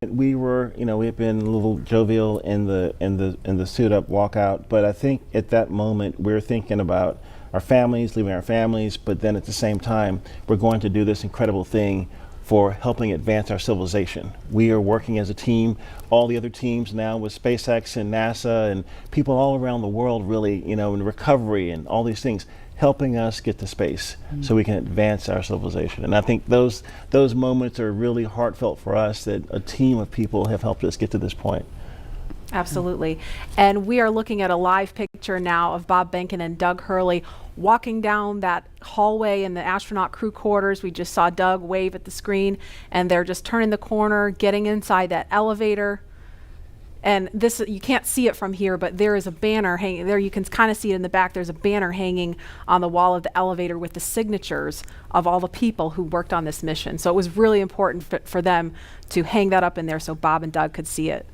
we were, we had been a little jovial in the suit up walkout, but I think at that moment we're thinking about our families, leaving our families, but then at the same time we're going to do this incredible thing for helping advance our civilization. We are working as a team, all the other teams now with SpaceX and NASA and people all around the world really, in recovery and all these things, helping us get to space so we can advance our civilization. And I think those moments are really heartfelt for us, that a team of people have helped us get to this point. Absolutely. And we are looking at a live picture now of Bob Behnken and Doug Hurley walking down that hallway in the astronaut crew quarters. We just saw Doug wave at the screen, and they're just turning the corner, getting inside that elevator. And this, you can't see it from here, but there is a banner hanging there. You can kind of see it in the back. There's a banner hanging on the wall of the elevator with the signatures of all the people who worked on this mission. So it was really important for them to hang that up in there so Bob and Doug could see it.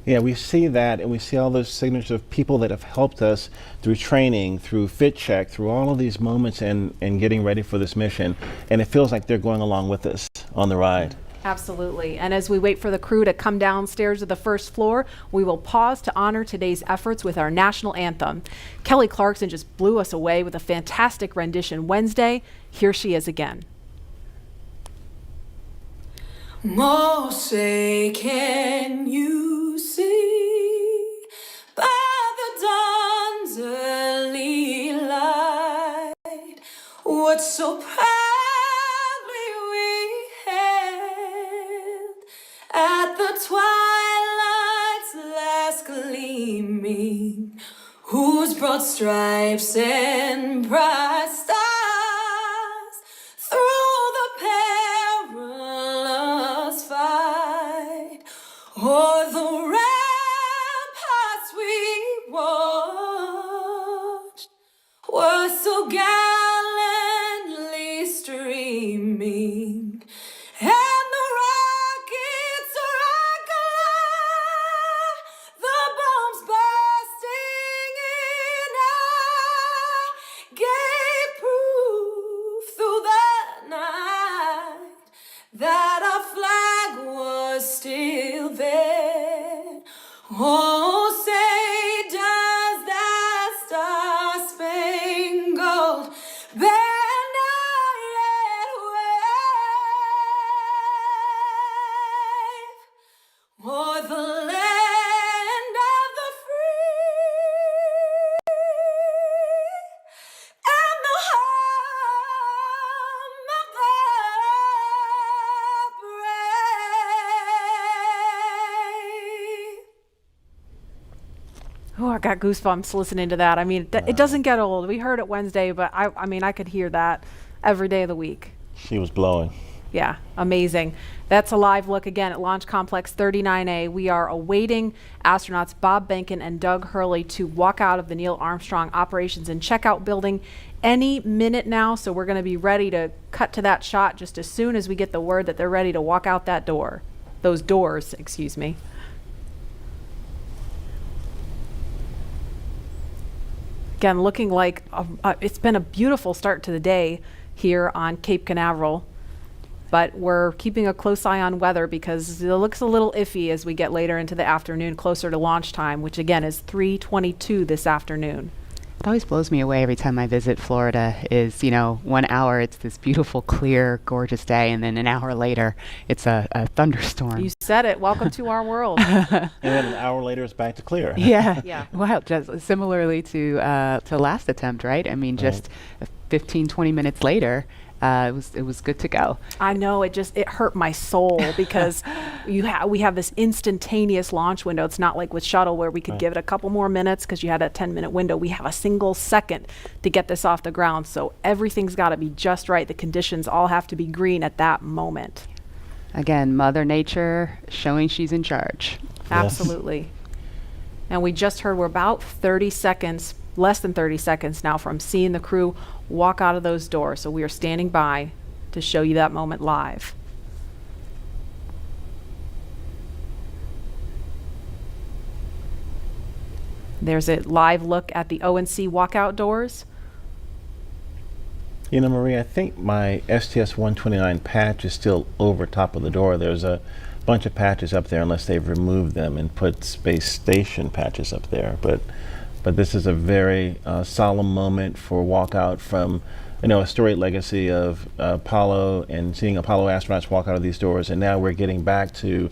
Yeah, we see that, and we see all those signatures of people that have helped us through training, through fit check, through all of these moments and getting ready for this mission. And it feels like they're going along with us on the ride. Absolutely. And as we wait for the crew to come downstairs to the first floor, we will pause to honor today's efforts with our national anthem. Kelly Clarkson just blew us away with a fantastic rendition Wednesday. Here she is again. Oh, say, can you see by the dawn's early light what so proudly we hailed at the twilight's last gleaming, whose broad stripes and bright stars through the perilous fight o'er the ramparts we watched were so gallantly streaming, and the rockets rock alive, the bombs bursting in air gave proof through the night that our flag was still there. Oh, say does that star-spangled banner yet wave o'er the land of the free and the home of the brave? Oh, I got goosebumps listening to that. I mean, it doesn't get old. We heard it Wednesday, but I mean, I could hear that every day of the week. She was blowing. Yeah, amazing. That's a live look again at Launch Complex 39A. We are awaiting astronauts Bob Behnken and Doug Hurley to walk out of the Neil Armstrong Operations and Checkout Building any minute now. So we're going to be ready to cut to that shot just as soon as we get the word that they're ready to walk out that door. Those doors, excuse me. Again, looking like it's been a beautiful start to the day here on Cape Canaveral, but we're keeping a close eye on weather because it looks a little iffy as we get later into the afternoon, closer to launch time, which again is 3:22 this afternoon. It always blows me away every time I visit Florida is, 1 hour it's this beautiful, clear, gorgeous day, and then an hour later it's a thunderstorm. You said it. Welcome to our world. And then an hour later it's back to clear. Yeah. Yeah. Wow. Just similarly to last attempt, right? I mean, just 15, 20 minutes later, it was good to go. I know, it hurt my soul because we have this instantaneous launch window. It's not like with shuttle where we could give it a couple more minutes because you had a 10-minute window. We have a single second to get this off the ground. So everything's got to be just right. The conditions all have to be green at that moment. Again, Mother Nature showing she's in charge. Absolutely. And we just heard we're about 30 seconds, less than 30 seconds now from seeing the crew walk out of those doors. So we are standing by to show you that moment live. There's a live look at the O&C walkout doors. Marie, I think my STS-129 patch is still over top of the door. There's a bunch of patches up there unless they've removed them and put space station patches up there. But this is a very solemn moment for walkout from, a storied legacy of Apollo and seeing Apollo astronauts walk out of these doors. And now we're getting back to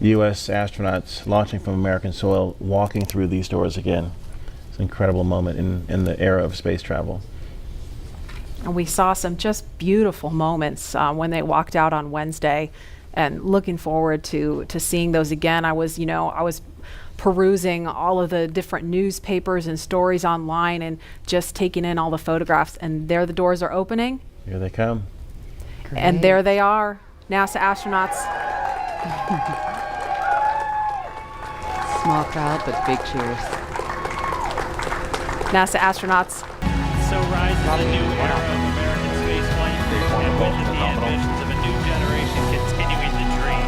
U.S. astronauts launching from American soil, walking through these doors again. It's an incredible moment in the era of space travel. And we saw some just beautiful moments when they walked out on Wednesday, and looking forward to seeing those again. I was perusing all of the different newspapers and stories online and just taking in all the photographs, and there the doors are opening. Here they come. Great. And there they are, NASA astronauts. Small crowd, but big cheers. NASA astronauts. So rises a new era of American spaceflight, and with it the ambitions of a new generation continuing the dream.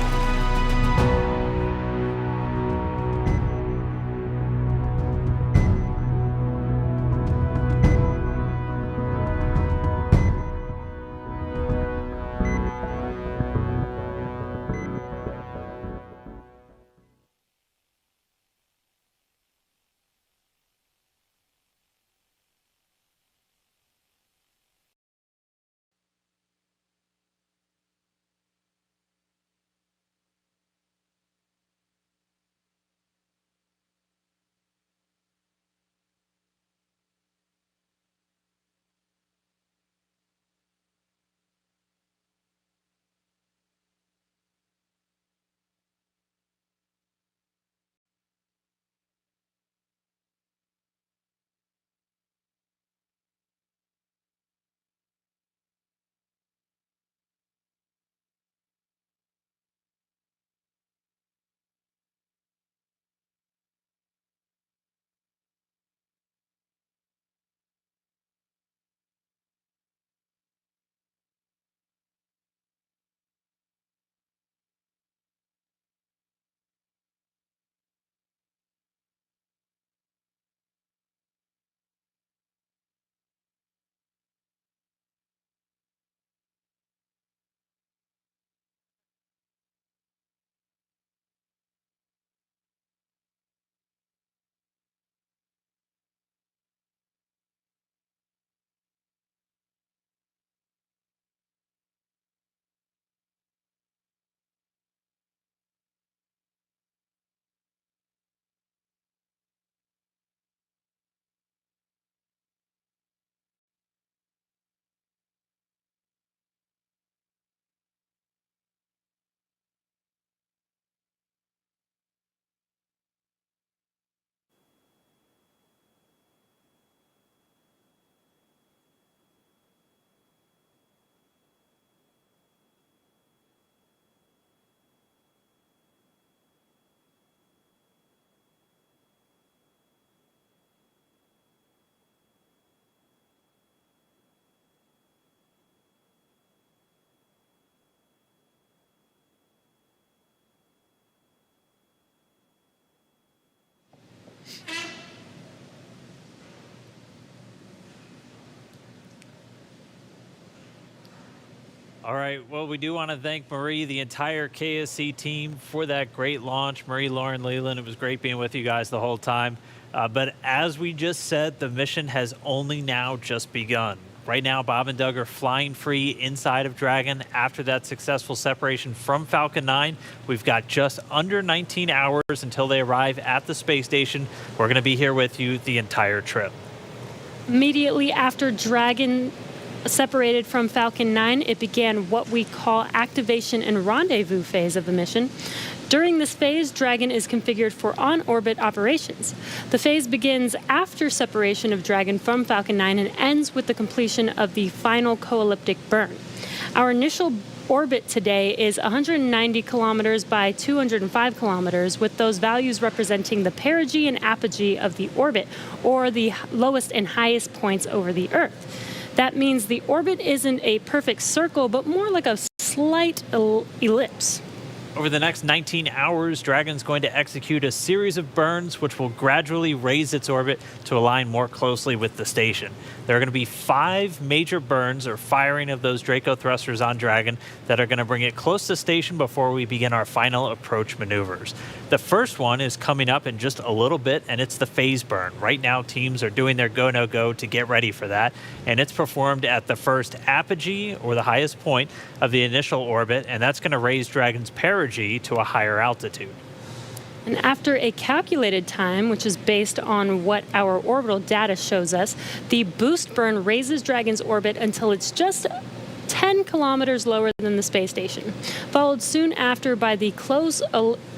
All right, well, we do want to thank Marie, the entire KSC team, for that great launch. Marie, Lauren, Leland, it was great being with you guys the whole time. But as we just said, the mission has only now just begun. Right now, Bob and Doug are flying free inside of Dragon after that successful separation from Falcon 9. We've got just under 19 hours until they arrive at the space station. We're going to be here with you the entire trip. Immediately after Dragon separated from Falcon 9, it began what we call activation and rendezvous phase of the mission. During this phase, Dragon is configured for on-orbit operations. The phase begins after separation of Dragon from Falcon 9 and ends with the completion of the final co-elliptic burn. Our initial orbit today is 190 kilometers by 205 kilometers, with those values representing the perigee and apogee of the orbit, or the lowest and highest points over the Earth. That means the orbit isn't a perfect circle, but more like a slight ellipse. Over the next 19 hours, Dragon's going to execute a series of burns which will gradually raise its orbit to align more closely with the station. There are going to be 5 major burns or firing of those Draco thrusters on Dragon that are going to bring it close to station before we begin our final approach maneuvers. The first one is coming up in just a little bit, and it's the phase burn. Right now, teams are doing their go, no go to get ready for that, and it's performed at the first apogee, or the highest point of the initial orbit, and that's going to raise Dragon's perigee to a higher altitude. And after a calculated time, which is based on what our orbital data shows us, the boost burn raises Dragon's orbit until it's just 10 kilometers lower than the space station, followed soon after by the close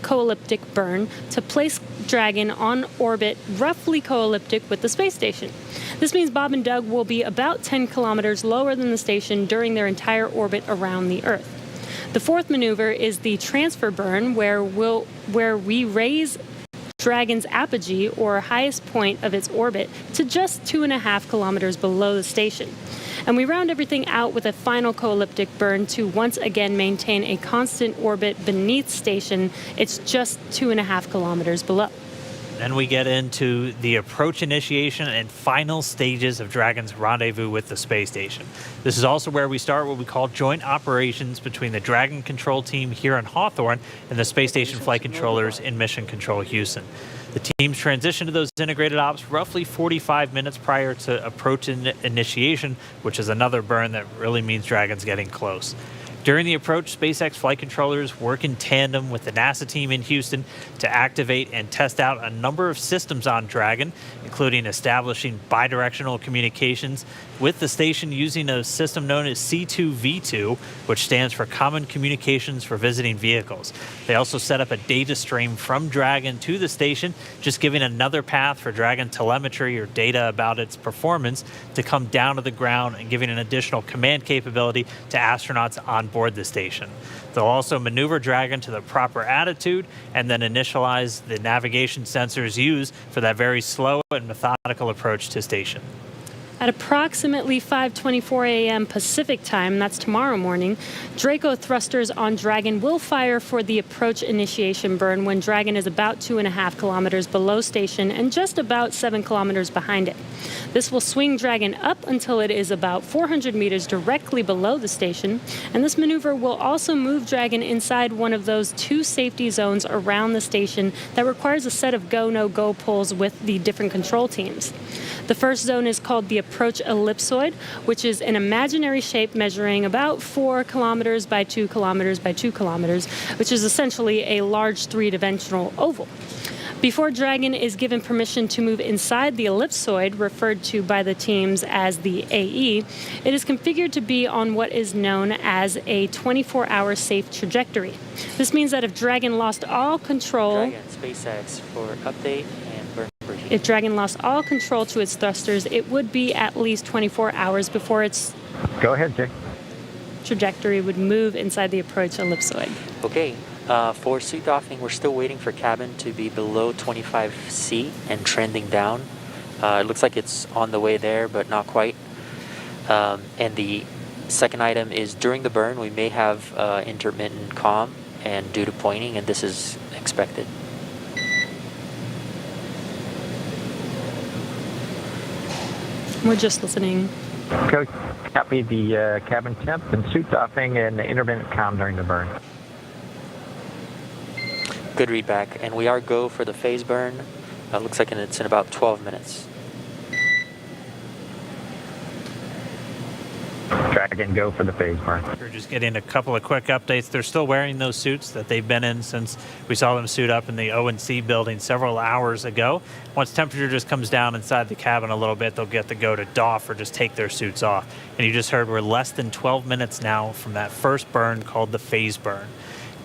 co-elliptic burn to place Dragon on orbit roughly co-elliptic with the space station. This means Bob and Doug will be about 10 kilometers lower than the station during their entire orbit around the Earth. The fourth maneuver is the transfer burn, where we raise Dragon's apogee, or highest point of its orbit, to just 2.5 kilometers below the station. And we round everything out with a final co-elliptic burn to once again maintain a constant orbit beneath station. It's just 2.5 kilometers below. Then we get into the approach initiation and final stages of Dragon's rendezvous with the space station. This is also where we start what we call joint operations between the Dragon control team here in Hawthorne and the space station flight controllers in Mission Control Houston. The teams transition to those integrated ops roughly 45 minutes prior to approach initiation, which is another burn that really means Dragon's getting close. During the approach, SpaceX flight controllers work in tandem with the NASA team in Houston to activate and test out a number of systems on Dragon, including establishing bidirectional communications with the station using a system known as C2V2, which stands for Common Communications for Visiting Vehicles. They also set up a data stream from Dragon to the station, just giving another path for Dragon telemetry or data about its performance to come down to the ground and giving an additional command capability to astronauts on board the station. They'll also maneuver Dragon to the proper attitude and then initialize the navigation sensors used for that very slow and methodical approach to station. At approximately 5:24 a.m. Pacific time, that's tomorrow morning, Draco thrusters on Dragon will fire for the approach initiation burn when Dragon is about 2.5 kilometers below station and just about 7 kilometers behind it. This will swing Dragon up until it is about 400 meters directly below the station, and this maneuver will also move Dragon inside one of those 2 safety zones around the station that requires a set of go, no-go pulls with the different control teams. The first zone is called the approach ellipsoid, which is an imaginary shape measuring about 4 kilometers by 2 kilometers by 2 kilometers, which is essentially a large 3-dimensional oval. Before Dragon is given permission to move inside the ellipsoid, referred to by the teams as the AE, it is configured to be on what is known as a 24-hour safe trajectory. This means that if Dragon lost all control... Dragon, SpaceX for update and burn briefing. If Dragon lost all control to its thrusters, it would be at least 24 hours before its Go ahead, Jay. trajectory would move inside the approach ellipsoid. Okay, for suit doffing, we're still waiting for cabin to be below 25C and trending down. It looks like it's on the way there, but not quite. And the second item is during the burn, we may have intermittent comm and due to pointing, and this is expected. We're just listening. Okay, copy the cabin temp and suit doffing and intermittent comm during the burn. Good readback, and we are go for the phase burn. Looks like it's in about 12 minutes. Dragon, go for the phase burn. We're just getting a couple of quick updates. They're still wearing those suits that they've been in since we saw them suit up in the O&C building several hours ago. Once temperature just comes down inside the cabin a little bit, they'll get to go to doff or just take their suits off. And you just heard we're less than 12 minutes now from that first burn called the phase burn.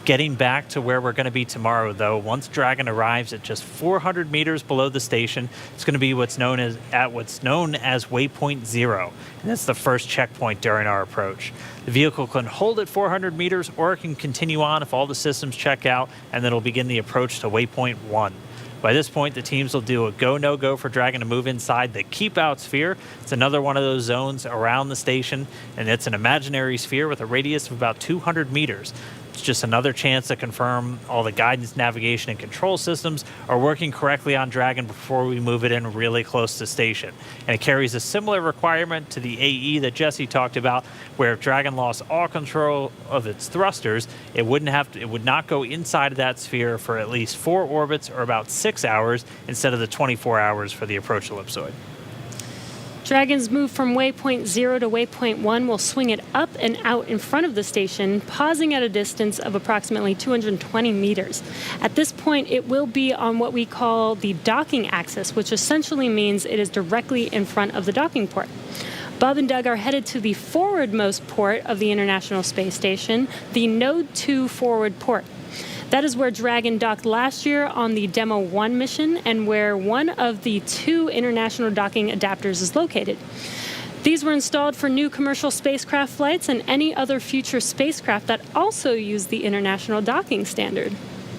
Getting back to where we're going to be tomorrow, though, once Dragon arrives at just 400 meters below the station, it's going to be what's known as waypoint 0, and that's the first checkpoint during our approach. The vehicle can hold at 400 meters, or it can continue on if all the systems check out, and then it'll begin the approach to waypoint 1. By this point, the teams will do a go, no-go for Dragon to move inside the keep-out sphere. It's another one of those zones around the station, and it's an imaginary sphere with a radius of about 200 meters. It's just another chance to confirm all the guidance, navigation, and control systems are working correctly on Dragon before we move it in really close to station. And it carries a similar requirement to the AE that Jesse talked about, where if Dragon lost all control of its thrusters, it would not go inside of that sphere for at least 4 orbits or about 6 hours instead of the 24 hours for the approach ellipsoid. Dragon's move from waypoint 0 to waypoint 1 will swing it up and out in front of the station, pausing at a distance of approximately 220 meters. At this point, it will be on what we call the docking axis, which essentially means it is directly in front of the docking port. Bob and Doug are headed to the forwardmost port of the International Space Station, the Node 2 forward port. That is where Dragon docked last year on the Demo-1 mission and where one of the 2 international docking adapters is located. These were installed for new commercial spacecraft flights and any other future spacecraft that also use the international docking standard.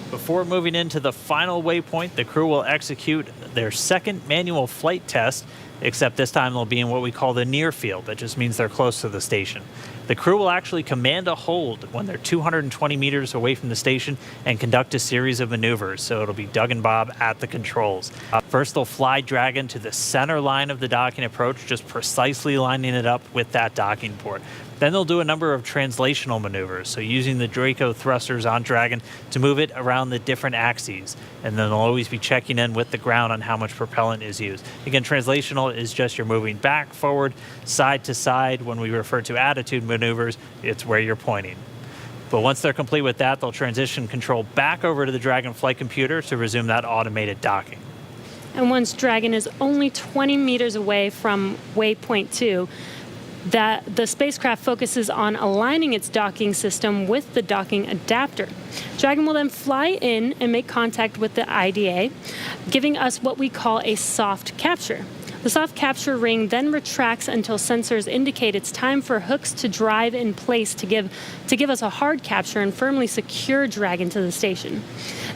Before moving into the final waypoint, the crew will execute their second manual flight test, except this time they'll be in what we call the near field. That just means they're close to the station. The crew will actually command a hold when they're 220 meters away from the station and conduct a series of maneuvers. So it'll be Doug and Bob at the controls. First, they'll fly Dragon to the center line of the docking approach, just precisely lining it up with that docking port. Then they'll do a number of translational maneuvers, so using the Draco thrusters on Dragon to move it around the different axes. And then they'll always be checking in with the ground on how much propellant is used. Again, translational is just you're moving back, forward, side to side. When we refer to attitude maneuvers, it's where you're pointing. But once they're complete with that, they'll transition control back over to the Dragon flight computer to resume that automated docking. And once Dragon is only 20 meters away from waypoint 2, that the spacecraft focuses on aligning its docking system with the docking adapter. Dragon will then fly in and make contact with the IDA, giving us what we call a soft capture. The soft capture ring then retracts until sensors indicate it's time for hooks to drive in place to give us a hard capture and firmly secure Dragon to the station.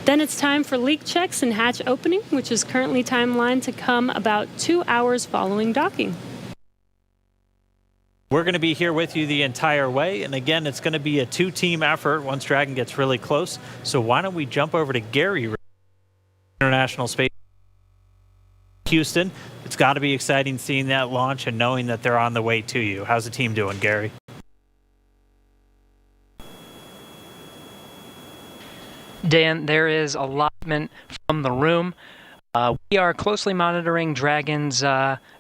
Then it's time for leak checks and hatch opening, which is currently timelined to come about 2 hours following docking. We're going to be here with you the entire way. And again, it's going to be a 2-team effort once Dragon gets really close. So why don't we jump over to Gary, International Space Houston. It's got to be exciting seeing that launch and knowing that they're on the way to you. How's the team doing, Gary? Dan, there is allotment from the room. We are closely monitoring Dragon's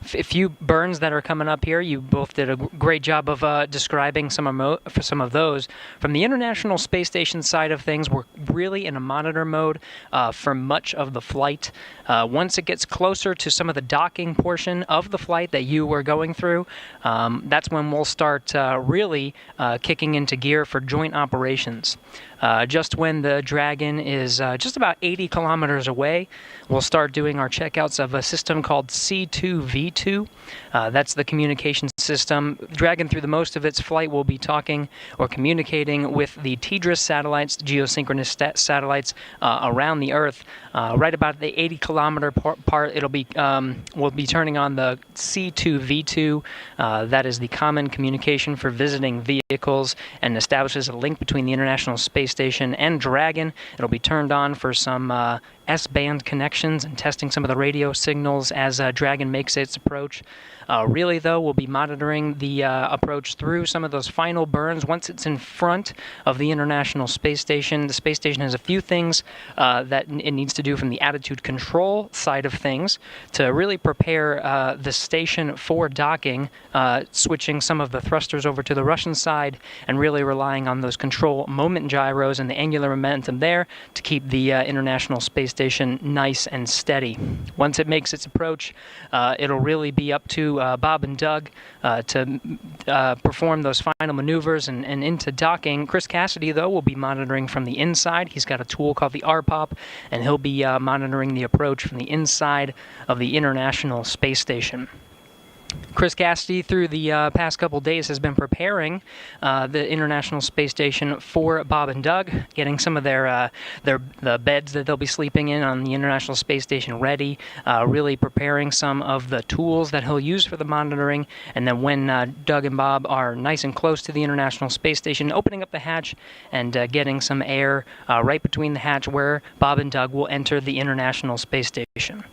few burns that are coming up here. You both did a great job of describing some of those. From the International Space Station side of things, we're really in a monitor mode for much of the flight. Once it gets closer to some of the docking portion of the flight that you were going through, that's when we'll start really kicking into gear for joint operations. Just when the Dragon is just about 80 kilometers away, we'll start doing our checkouts of a system called C2V2. That's the communication system. Dragon, through the most of its flight, will be talking or communicating with the TDRS satellites, the geosynchronous satellites around the Earth. Right about the 80 kilometer part, it'll be we'll be turning on the C2V2. That is the common communication for visiting vehicles and establishes a link between the International Space Station and Dragon. It'll be turned on for some S-band connections and testing some of the radio signals as Dragon makes its approach. Really, though, we'll be monitoring the approach through some of those final burns. Once it's in front of the International Space Station, the space station has a few things that it needs to do from the attitude control side of things to really prepare the station for docking, switching some of the thrusters over to the Russian side and really relying on those control moment gyros and the angular momentum there to keep the International Space Station nice and steady. Once it makes its approach, it'll really be up to Bob and Doug to perform those final maneuvers and into docking. Chris Cassidy, though, will be monitoring from the inside. He's got a tool called the RPOP, and he'll be monitoring the approach from the inside of the International Space Station. Chris Cassidy, through the past couple days, has been preparing the International Space Station for Bob and Doug, getting some of the beds that they'll be sleeping in on the International Space Station ready, really preparing some of the tools that he'll use for the monitoring, and then when Doug and Bob are nice and close to the International Space Station, opening up the hatch and getting some air right between the hatch where Bob and Doug will enter the International Space Station.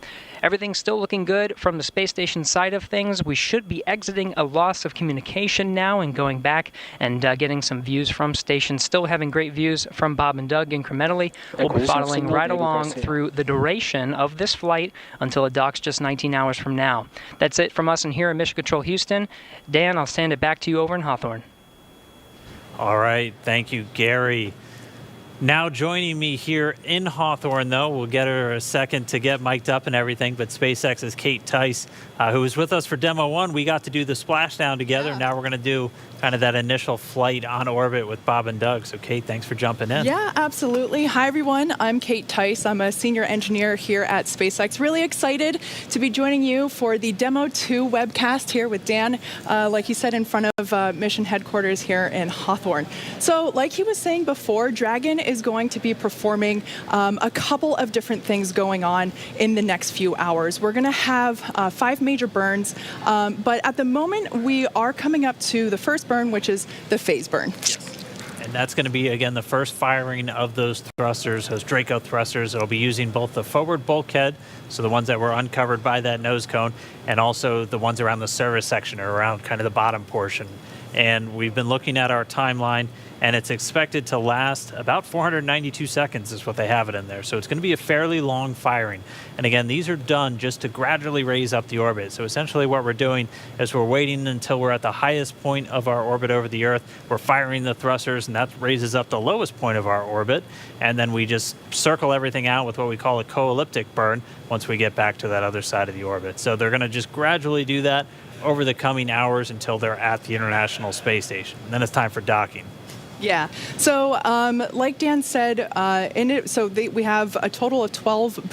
Everything's still looking good from the space station side of things. We should be exiting a loss of communication now and going back and getting some views from stations. Still having great views from Bob and Doug incrementally. We'll be following right along through the duration of this flight until it docks just 19 hours from now. That's it from us in here at Mission Control Houston. Dan, I'll send it back to you over in Hawthorne. All right. Thank you, Gary. Now joining me here in Hawthorne, though, we'll get her a second to get mic'd up and everything, but SpaceX's Kate Tice, who was with us for Demo-1, we got to do the splashdown together. Yeah. Now we're going to do kind of that initial flight on orbit with Bob and Doug. So, Kate, thanks for jumping in. Yeah, absolutely. Hi, everyone. I'm Kate Tice. I'm a senior engineer here at SpaceX. Really excited to be joining you for the Demo-2 webcast here with Dan, like he said, in front of mission headquarters here in Hawthorne. So, like he was saying before, Dragon is going to be performing a couple of different things going on in the next few hours. We're going to have 5 major burns, but at the moment we are coming up to the first burn, which is the phase burn. And that's going to be, again, the first firing of those thrusters, those Draco thrusters. It'll be using both the forward bulkhead, so the ones that were uncovered by that nose cone, and also the ones around the service section or around kind of the bottom portion. And we've been looking at our timeline, and it's expected to last about 492 seconds is what they have it in there. So it's going to be a fairly long firing. And again, these are done just to gradually raise up the orbit. So essentially what we're doing is we're waiting until we're at the highest point of our orbit over the Earth. We're firing the thrusters, and that raises up the lowest point of our orbit. And then we just circle everything out with what we call a co-elliptic burn once we get back to that other side of the orbit. So they're going to just gradually do that over the coming hours until they're at the International Space Station. And then it's time for docking. Yeah. So, like Dan said, we have a total of 12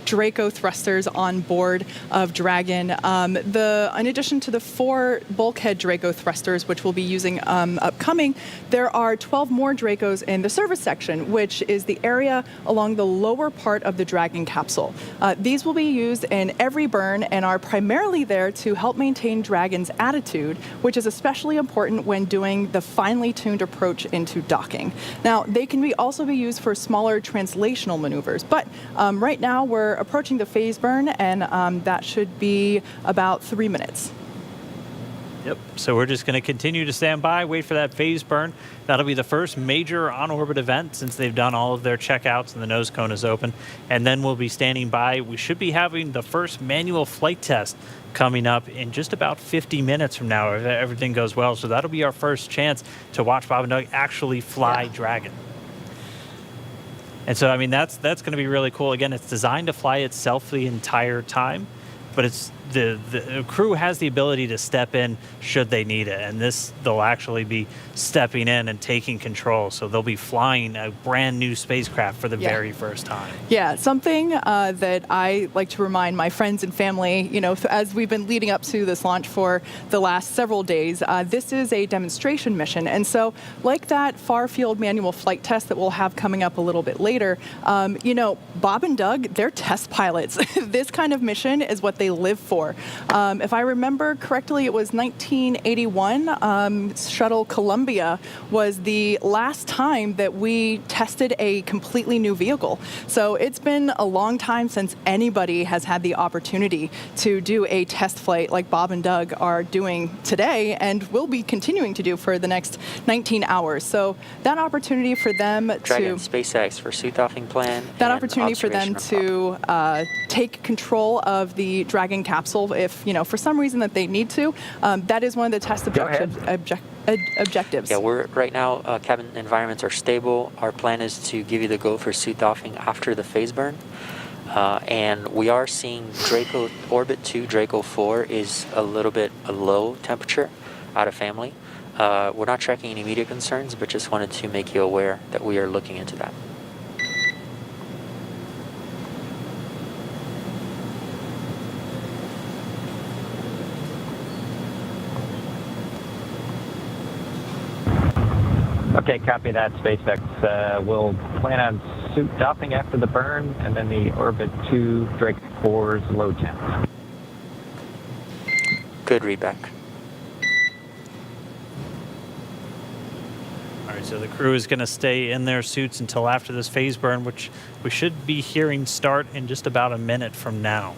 Draco thrusters on board of Dragon. In addition to the 4 bulkhead Draco thrusters, which we'll be using upcoming, there are 12 more Dracos in the service section, which is the area along the lower part of the Dragon capsule. These will be used in every burn and are primarily there to help maintain Dragon's attitude, which is especially important when doing the finely tuned approach into docking. Now, they can also be used for smaller translational maneuvers, but right now we're approaching the phase burn, and that should be about 3 minutes. Yep. So we're just going to continue to stand by, wait for that phase burn. That'll be the first major on-orbit event since they've done all of their checkouts and the nose cone is open. And then we'll be standing by. We should be having the first manual flight test coming up in just about 50 minutes from now, if everything goes well. So that'll be our first chance to watch Bob and Doug actually fly Dragon. And so, I mean, that's going to be really cool. Again, it's designed to fly itself the entire time, but it's the crew has the ability to step in should they need it, and they'll actually be stepping in and taking control. So they'll be flying a brand new spacecraft for the very first time. Yeah, something that I like to remind my friends and family, as we've been leading up to this launch for the last several days, this is a demonstration mission. And so like that far field manual flight test that we'll have coming up a little bit later, Bob and Doug, they're test pilots. This kind of mission is what they live for. If I remember correctly, it was 1981. Shuttle Columbia was the last time that we tested a completely new vehicle. So it's been a long time since anybody has had the opportunity to do a test flight like Bob and Doug are doing today and will be continuing to do for the next 19 hours. So that opportunity for them Dragon SpaceX for suit doffing plan. That opportunity for them to take control of the Dragon capsule if, for some reason that they need to. That is one of the test objectives. Yeah, right now, cabin environments are stable. Our plan is to give you the go for suit doffing after the phase burn. And we are seeing Draco Orbit 2, Draco 4 is a little bit a low temperature out of family. We're not tracking any immediate concerns, but just wanted to make you aware that we are looking into that. Okay, copy that, SpaceX. We'll plan on suit doffing after the burn, and then the Orbit 2 Drake 4's low temp. Good readback. All right, so the crew is going to stay in their suits until after this phase burn, which we should be hearing start in just about a minute from now.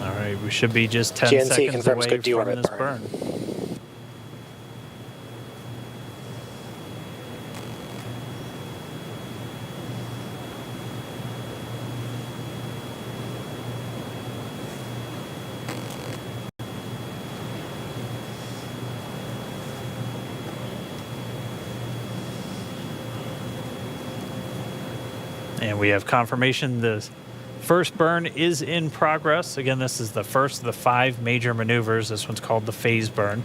All right, we should be just 10 GNC seconds confirms away good from deorbit this burn. burn. And we have confirmation the first burn is in progress. Again, this is the first of the 5 major maneuvers. This one's called the phase burn,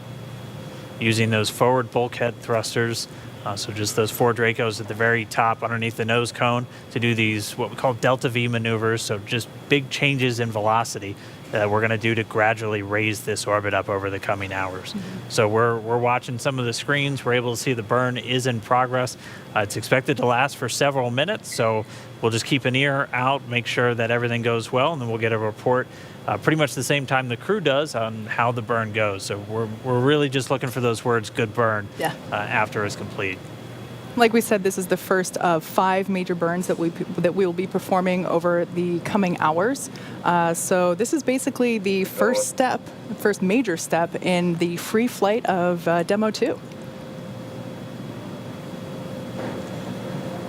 using those forward bulkhead thrusters. So just those 4 Dracos at the very top underneath the nose cone to do these what we call delta V maneuvers. So just big changes in velocity that we're going to do to gradually raise this orbit up over the coming hours. So we're watching some of the screens. We're able to see the burn is in progress. It's expected to last for several minutes. So we'll just keep an ear out, make sure that everything goes well, and then we'll get a report pretty much the same time the crew does on how the burn goes. So we're really just looking for those words, good burn, after it's complete. Like we said, this is the first of 5 major burns that we will be performing over the coming hours. So this is basically the first major step in the free flight of Demo-2.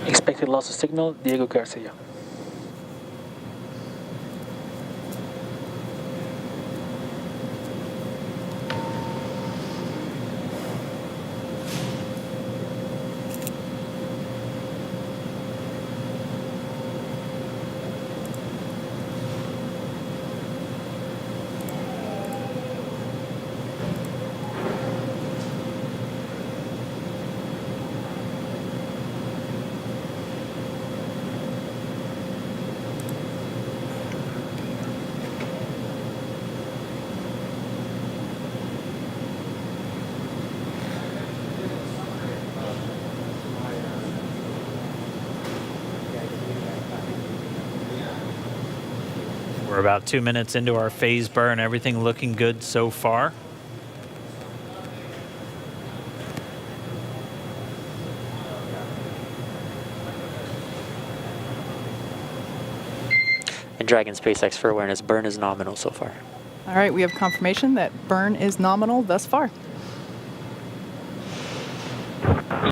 Expected loss of signal, Diego Garcia. We're about 2 minutes into our phase burn. Everything looking good so far. And Dragon SpaceX for awareness, burn is nominal so far. All right, we have confirmation that burn is nominal thus far.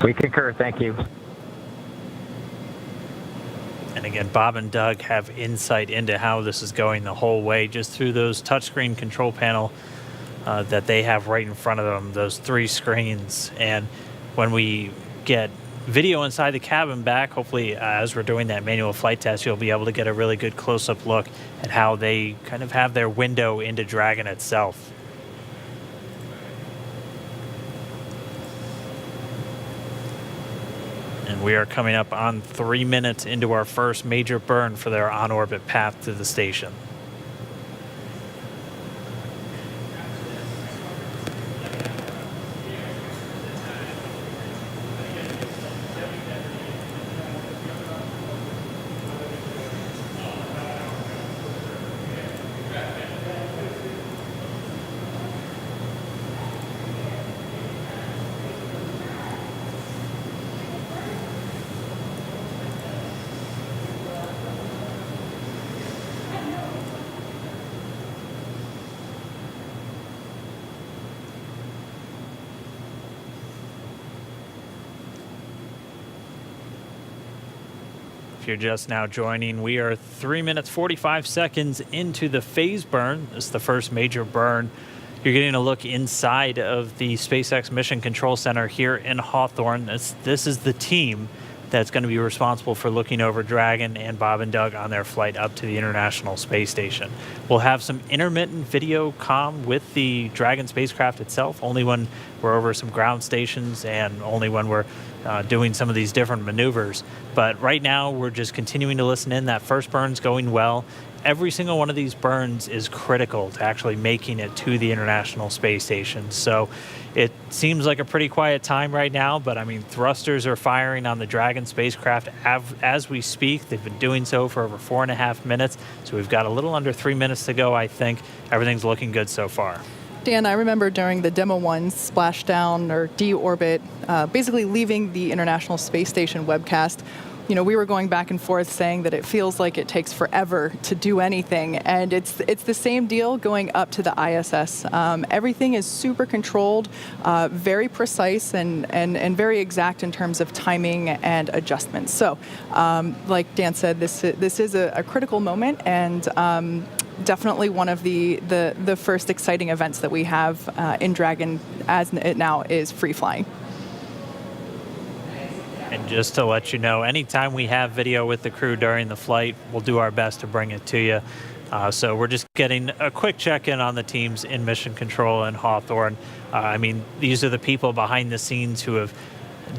We concur. Thank you. And again, Bob and Doug have insight into how this is going the whole way, just through those touchscreen control panel that they have right in front of them, those 3 screens. And when we get video inside the cabin back, hopefully as we're doing that manual flight test, you'll be able to get a really good close-up look at how they kind of have their window into Dragon itself. And we are coming up on 3 minutes into our first major burn for their on-orbit path to the station. if you're just now joining, we are 3 minutes 45 seconds into the phase burn. This is the first major burn. You're getting a look inside of the SpaceX Mission Control Center here in Hawthorne. This is the team that's going to be responsible for looking over Dragon and Bob and Doug on their flight up to the International Space Station. We'll have some intermittent video comm with the Dragon spacecraft itself, only when we're over some ground stations and only when we're doing some of these different maneuvers. But right now, we're just continuing to listen in. That first burn's going well. Every single one of these burns is critical to actually making it to the International Space Station. So it seems like a pretty quiet time right now, but I mean, thrusters are firing on the Dragon spacecraft as we speak. They've been doing so for over 4.5 minutes. So we've got a little under 3 minutes to go, I think. Everything's looking good so far. Dan, I remember during the Demo-1 splashdown or deorbit, basically leaving the International Space Station webcast, you know, we were going back and forth saying that it feels like it takes forever to do anything. And it's the same deal going up to the ISS. Everything is super controlled, very precise and very exact in terms of timing and adjustments. So like Dan said, this is a critical moment, and definitely one of the first exciting events that we have in Dragon as it now is free flying. And just to let you know, anytime we have video with the crew during the flight, we'll do our best to bring it to you. So we're just getting a quick check-in on the teams in Mission Control and Hawthorne. I mean, these are the people behind the scenes who have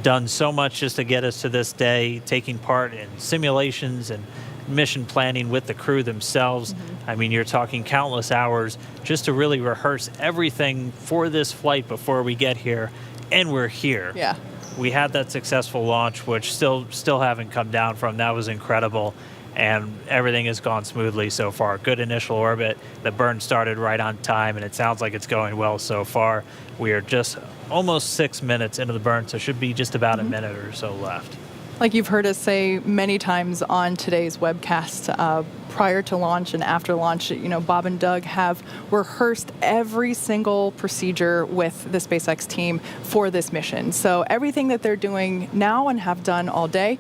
done so much just to get us to this day, taking part in simulations and mission planning with the crew themselves. Mm-hmm. I mean, you're talking countless hours just to really rehearse everything for this flight before we get here, and we're here. Yeah. We had that successful launch, which still haven't come down from. That was incredible, and everything has gone smoothly so far. Good initial orbit. The burn started right on time, and it sounds like it's going well so far. We are just almost 6 minutes into the burn, so should be just about a minute or so left. Like you've heard us say many times on today's webcast, prior to launch and after launch, you know, Bob and Doug have rehearsed every single procedure with the SpaceX team for this mission. So everything that they're doing now and have done all day,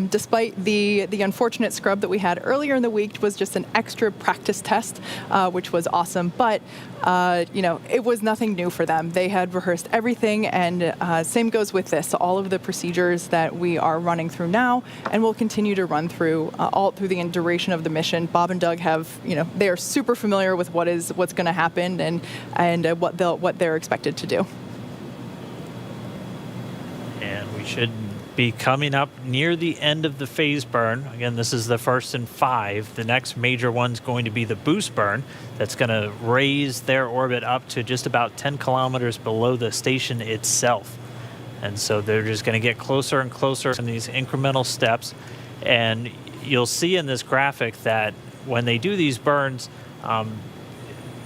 despite the unfortunate scrub that we had earlier in the week, was just an extra practice test, which was awesome. But you know, it was nothing new for them. They had rehearsed everything, and same goes with this. All of the procedures that we are running through now, and will continue to run through all through the duration of the mission. Bob and Doug have, you know, they are super familiar with what's going to happen and what they're expected to do. And we should be coming up near the end of the phase burn. Again, this is the first in 5. The next major one's going to be the boost burn. That's going to raise their orbit up to just about 10 kilometers below the station itself. And so they're just going to get closer and closer in these incremental steps. And you'll see in this graphic that when they do these burns,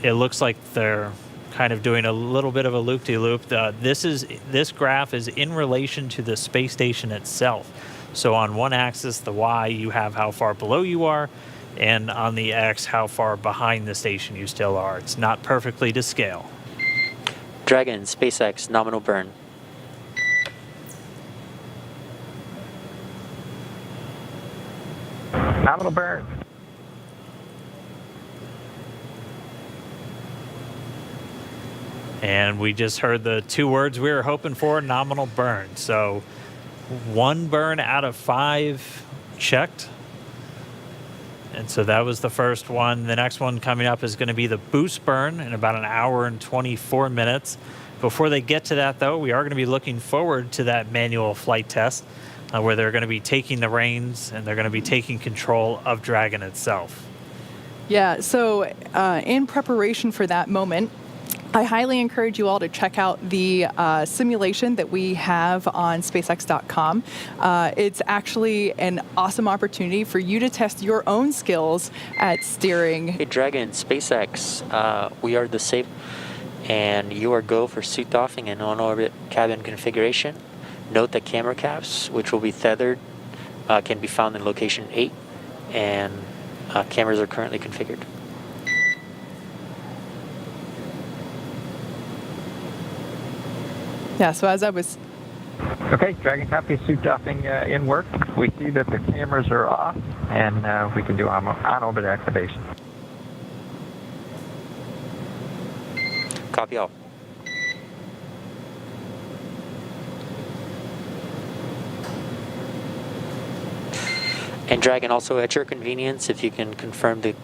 it looks like they're kind of doing a little bit of a loop-de-loop. This graph is in relation to the space station itself. So on one axis, the Y, you have how far below you are, and on the X, how far behind the station you still are. It's not perfectly to scale. Dragon, SpaceX, nominal burn. Nominal burn. And we just heard the 2 words we were hoping for, nominal burn. So 1 burn out of 5 checked. And so that was the first one. The next one coming up is going to be the boost burn in about 1 hour and 24 minutes. Before they get to that, though, we are going to be looking forward to that manual flight test where they're going to be taking the reins and they're going to be taking control of Dragon itself. Yeah, so in preparation for that moment, I highly encourage you all to check out the simulation that we have on SpaceX.com. It's actually an awesome opportunity for you to test your own skills at steering. Hey, Dragon, SpaceX, we are the safe, and you are go for suit doffing and on-orbit cabin configuration. Note that camera caps, which will be tethered, can be found in location 8, and cameras are currently configured. Yeah, so as I was Okay, Dragon copy, suit doffing in work. We see that the cameras are off, and we can do on-orbit activation. Copy all. And Dragon, also at your convenience, if you can confirm the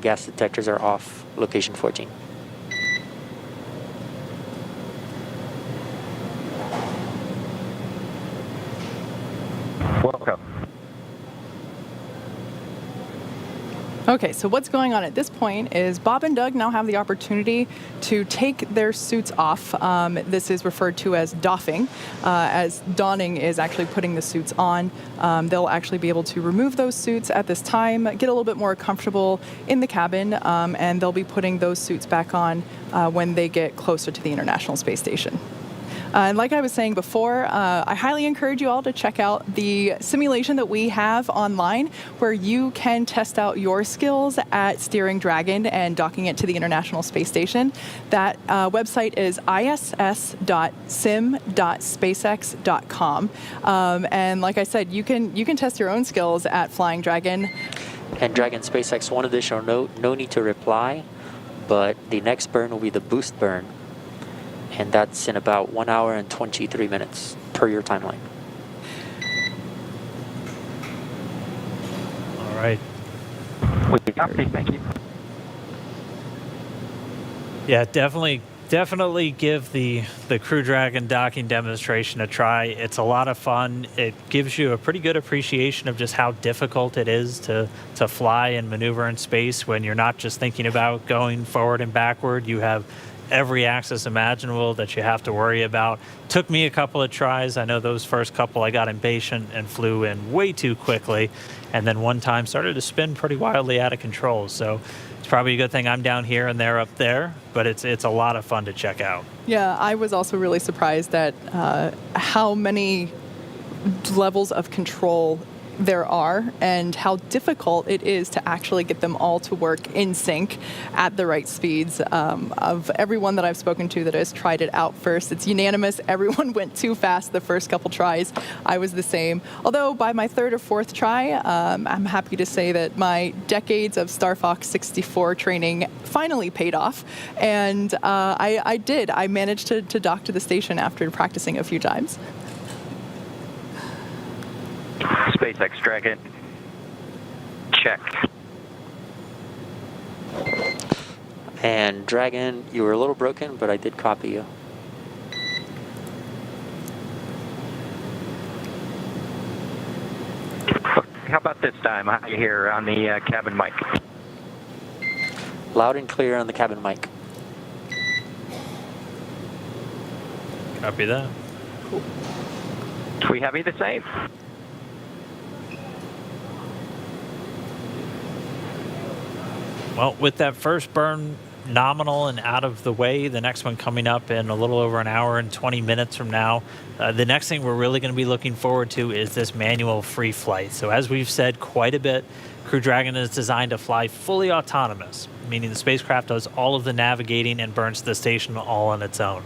gas detectors are off location 14. Welcome. Okay, so what's going on at this point is Bob and Doug now have the opportunity to take their suits off. This is referred to as doffing, as donning is actually putting the suits on. They'll actually be able to remove those suits at this time, get a little bit more comfortable in the cabin, and they'll be putting those suits back on when they get closer to the International Space Station. And like I was saying before, I highly encourage you all to check out the simulation that we have online where you can test out your skills at steering Dragon and docking it to the International Space Station. That website is iss.sim.spacex.com. And like I said, you can test your own skills at flying Dragon. And Dragon SpaceX, one additional note, no need to reply, but the next burn will be the boost burn. And that's in about 1 hour and 23 minutes per your timeline. All right. Copy, thank you. Yeah, definitely give the Crew Dragon docking demonstration a try. It's a lot of fun. It gives you a pretty good appreciation of just how difficult it is to fly and maneuver in space when you're not just thinking about going forward and backward. You have every axis imaginable that you have to worry about. Took me a couple of tries. I know those first couple I got impatient and flew in way too quickly, and then one time started to spin pretty wildly out of control. So it's probably a good thing I'm down here and they're up there, but it's a lot of fun to check out. Yeah, I was also really surprised at how many levels of control there are and how difficult it is to actually get them all to work in sync at the right speeds. Of everyone that I've spoken to that has tried it out first, it's unanimous. Everyone went too fast the first couple tries. I was the same. Although by my third or fourth try, I'm happy to say that my decades of Star Fox 64 training finally paid off. And I did. I managed to dock to the station after practicing a few times. SpaceX Dragon. Check. And Dragon, you were a little broken, but I did copy you. How about this time? How you hear on the cabin mic? Loud and clear on the cabin mic. Copy that. We have you the same. Well, with that first burn nominal and out of the way, the next one coming up in a little over an hour and 20 minutes from now, the next thing we're really going to be looking forward to is this manual free flight. So as we've said quite a bit, Crew Dragon is designed to fly fully autonomous, meaning the spacecraft does all of the navigating and burns to the station all on its own.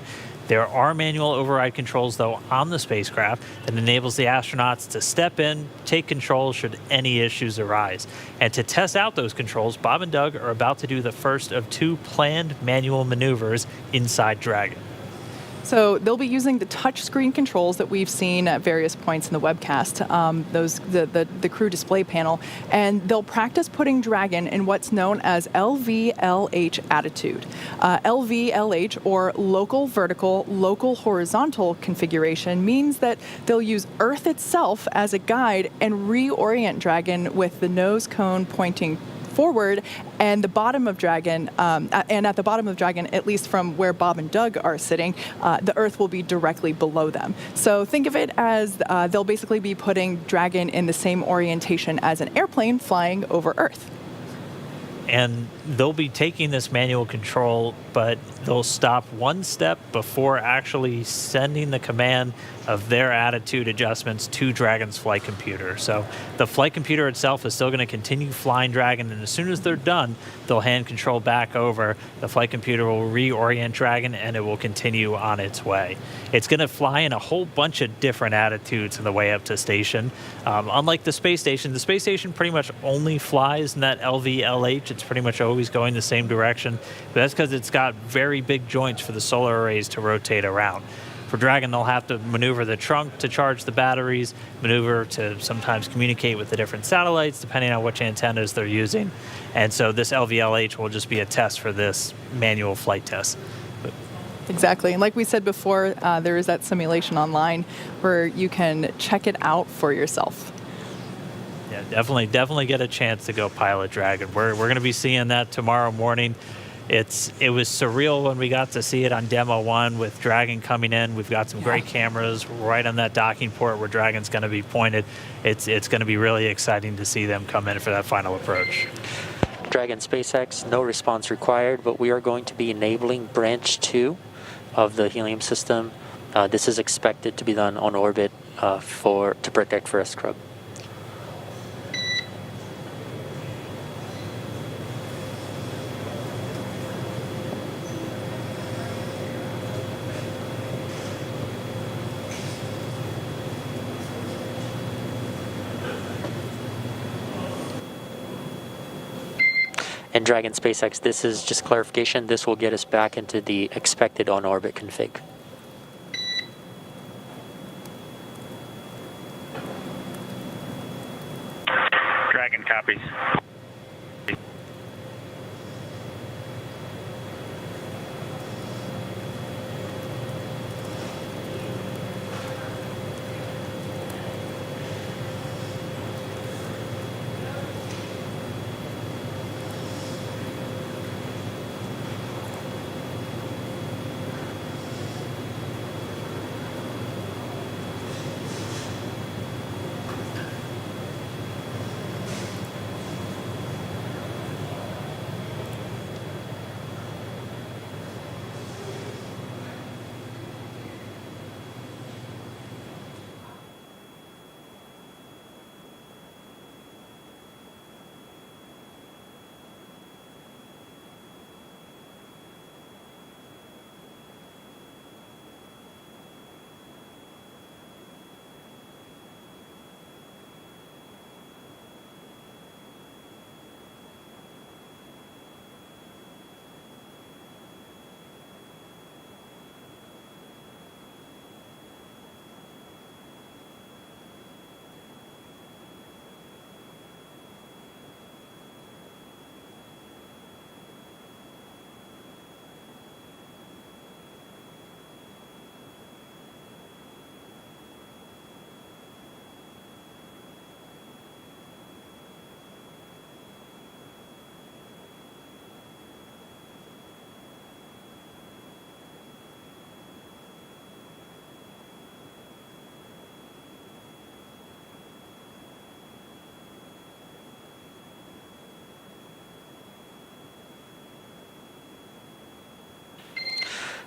There are manual override controls, though, on the spacecraft that enables the astronauts to step in, take control should any issues arise. And to test out those controls, Bob and Doug are about to do the first of 2 planned manual maneuvers inside Dragon. So they'll be using the touchscreen controls that we've seen at various points in the webcast, the crew display panel, and they'll practice putting Dragon in what's known as LVLH attitude. LVLH, or local vertical, local horizontal configuration, means that they'll use Earth itself as a guide and reorient Dragon with the nose cone pointing forward, and the bottom of Dragon, and at the bottom of Dragon, at least from where Bob and Doug are sitting, the Earth will be directly below them. So think of it as they'll basically be putting Dragon in the same orientation as an airplane flying over Earth. and they'll be taking this manual control, but they'll stop one step before actually sending the command of their attitude adjustments to Dragon's flight computer. So the flight computer itself is still going to continue flying Dragon, and as soon as they're done, they'll hand control back over. The flight computer will reorient Dragon, and it will continue on its way. It's going to fly in a whole bunch of different attitudes on the way up to station. Unlike the space station pretty much only flies in that LV-LH. It's pretty much always going the same direction, but that's because it's got very big joints for the solar arrays to rotate around. For Dragon, they'll have to maneuver the trunk to charge the batteries, maneuver to sometimes communicate with the different satellites, depending on which antennas they're using. And so this LVLH will just be a test for this manual flight test. Exactly. And like we said before, there is that simulation online where you can check it out for yourself. Yeah, definitely get a chance to go pilot Dragon. We're going to be seeing that tomorrow morning. It was surreal when we got to see it on Demo-1 with Dragon coming in. We've got some great cameras right on that docking port where Dragon's going to be pointed. It's going to be really exciting to see them come in for that final approach. Dragon SpaceX, no response required, but we are going to be enabling branch 2 of the helium system. This is expected to be done on orbit to protect for a scrub. And Dragon SpaceX, this is just clarification. This will get us back into the expected on-orbit config. Dragon copies.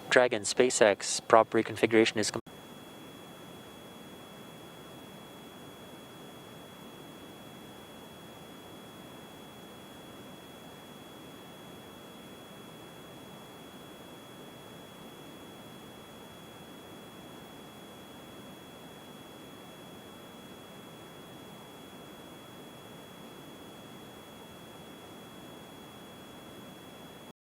Dragon SpaceX prop reconfiguration is complete.